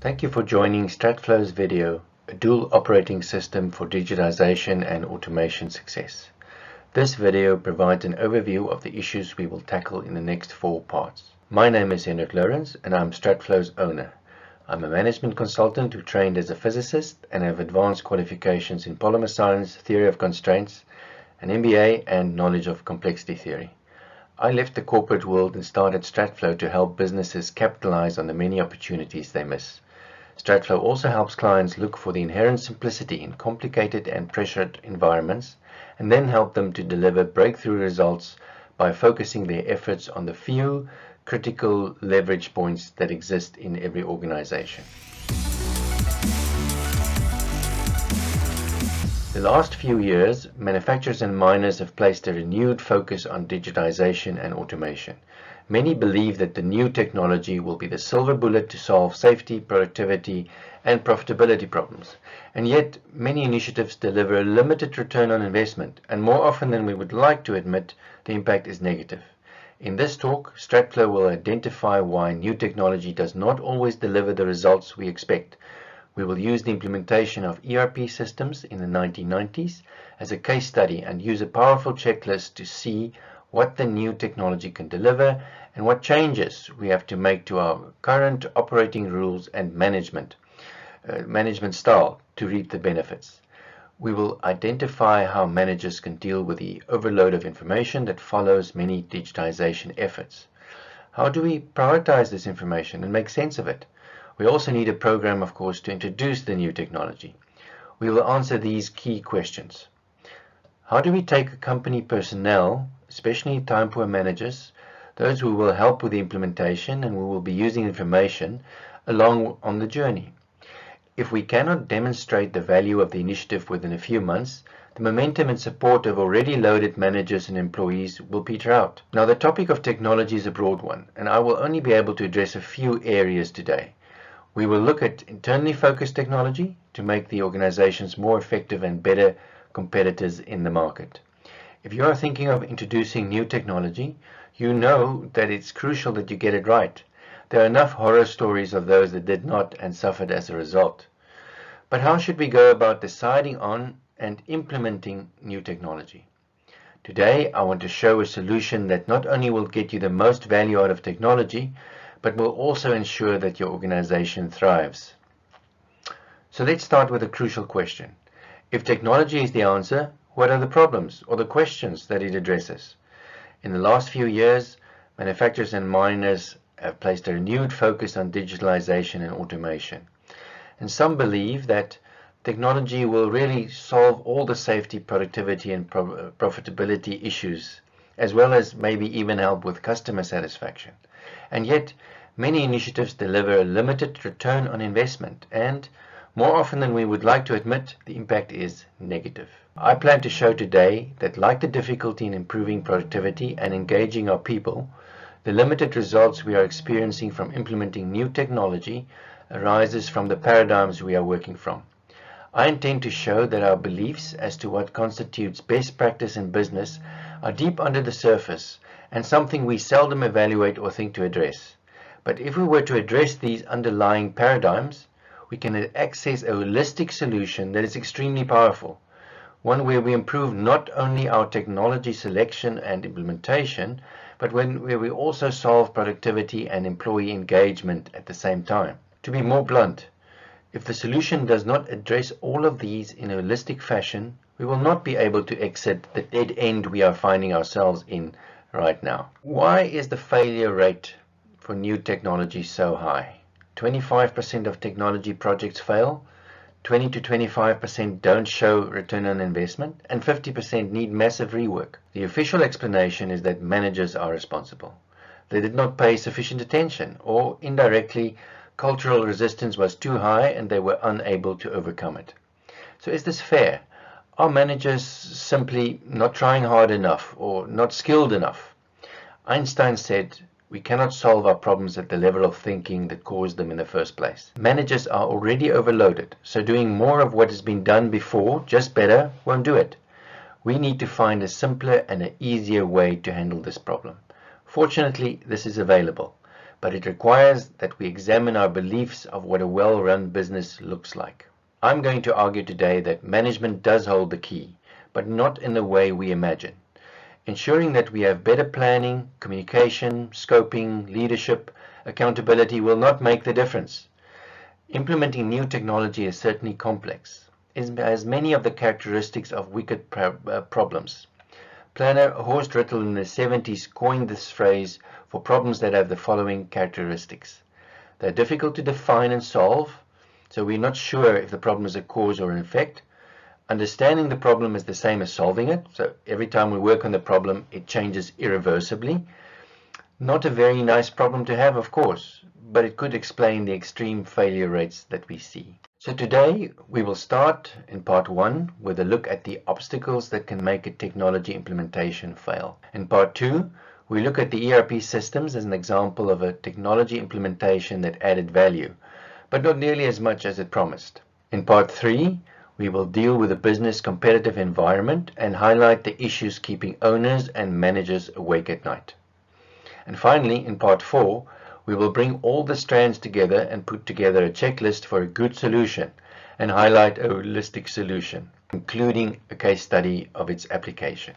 Thank you for joining StratFlow's video, a dual operating system for digitization and automation success. This video provides an overview of the issues we will tackle in the next 4 parts. My name is Hendrik Lourens and I'm StratFlow's owner. I'm a management consultant who trained as a physicist and have advanced qualifications in polymer science, theory of constraints, an MBA and knowledge of complexity theory. I left the corporate world and started StratFlow to help businesses capitalize on the many opportunities they miss. StratFlow also helps clients look for the inherent simplicity in complicated and pressured environments and then help them to deliver breakthrough results by focusing their efforts on the few critical leverage points that exist in every organization. The last few years, manufacturers and miners have placed a renewed focus on digitization and automation. Many believe that the new technology will be the silver bullet to solve safety, productivity, and profitability problems. And yet, many initiatives deliver a limited return on investment, and more often than we would like to admit, the impact is negative. In this talk, StratFlow will identify why new technology does not always deliver the results we expect. We will use the implementation of ERP systems in the 1990s as a case study and use a powerful checklist to see what the new technology can deliver and what changes we have to make to our current operating rules and management style to reap the benefits. We will identify how managers can deal with the overload of information that follows many digitization efforts. How do we prioritize this information and make sense of it? We also need a program, of course, to introduce the new technology. We will answer these key questions. How do we take a company personnel, especially time-poor managers, those who will help with the implementation and who will be using information, along on the journey? If we cannot demonstrate the value of the initiative within a few months, the momentum and support of already loaded managers and employees will peter out. Now, the topic of technology is a broad one, and I will only be able to address a few areas today. We will look at internally focused technology to make the organizations more effective and better competitors in the market. If you are thinking of introducing new technology, you know that it's crucial that you get it right. There are enough horror stories of those that did not and suffered as a result. But how should we go about deciding on and implementing new technology? Today, I want to show a solution that not only will get you the most value out of technology, but will also ensure that your organization thrives. So let's start with a crucial question. If technology is the answer, what are the problems or the questions that it addresses? In the last few years, manufacturers and miners have placed a renewed focus on digitalization and automation. And some believe that technology will really solve all the safety, productivity, and profitability issues, as well as maybe even help with customer satisfaction. And yet, many initiatives deliver a limited return on investment, and more often than we would like to admit, the impact is negative. I plan to show today that, like the difficulty in improving productivity and engaging our people, the limited results we are experiencing from implementing new technology arises from the paradigms we are working from. I intend to show that our beliefs as to what constitutes best practice in business are deep under the surface and something we seldom evaluate or think to address. But if we were to address these underlying paradigms, we can access a holistic solution that is extremely powerful, one where we improve not only our technology selection and implementation, but where we also solve productivity and employee engagement at the same time. To be more blunt, if the solution does not address all of these in a holistic fashion, we will not be able to exit the dead end we are finding ourselves in right now. Why is the failure rate for new technology so high? 25% of technology projects fail, 20 to 25% don't show return on investment, and 50% need massive rework. The official explanation is that managers are responsible. They did not pay sufficient attention, or indirectly, cultural resistance was too high and they were unable to overcome it. So is this fair? Are managers simply not trying hard enough or not skilled enough? Einstein said, "We cannot solve our problems at the level of thinking that caused them in the first place." Managers are already overloaded, so doing more of what has been done before, just better, won't do it. We need to find a simpler and an easier way to handle this problem. Fortunately, this is available. but it requires that we examine our beliefs of what a well-run business looks like. I'm going to argue today that management does hold the key, but not in the way we imagine. Ensuring that we have better planning, communication, scoping, leadership, accountability will not make the difference. Implementing new technology is certainly complex. It has many of the characteristics of wicked problems. Planner Horst Rittel in the 70s coined this phrase for problems that have the following characteristics. They're difficult to define and solve, so we're not sure if the problem is a cause or an effect. Understanding the problem is the same as solving it, so every time we work on the problem, it changes irreversibly. Not a very nice problem to have, of course, but it could explain the extreme failure rates that we see. So today we will start in part 1 with a look at the obstacles that can make a technology implementation fail. In part 2, we look at the ERP systems as an example of a technology implementation that added value, but not nearly as much as it promised. In part 3, we will deal with the business competitive environment and highlight the issues keeping owners and managers awake at night. And finally, in part 4, we will bring all the strands together and put together a checklist for a good solution and highlight a holistic solution, including a case study of its application.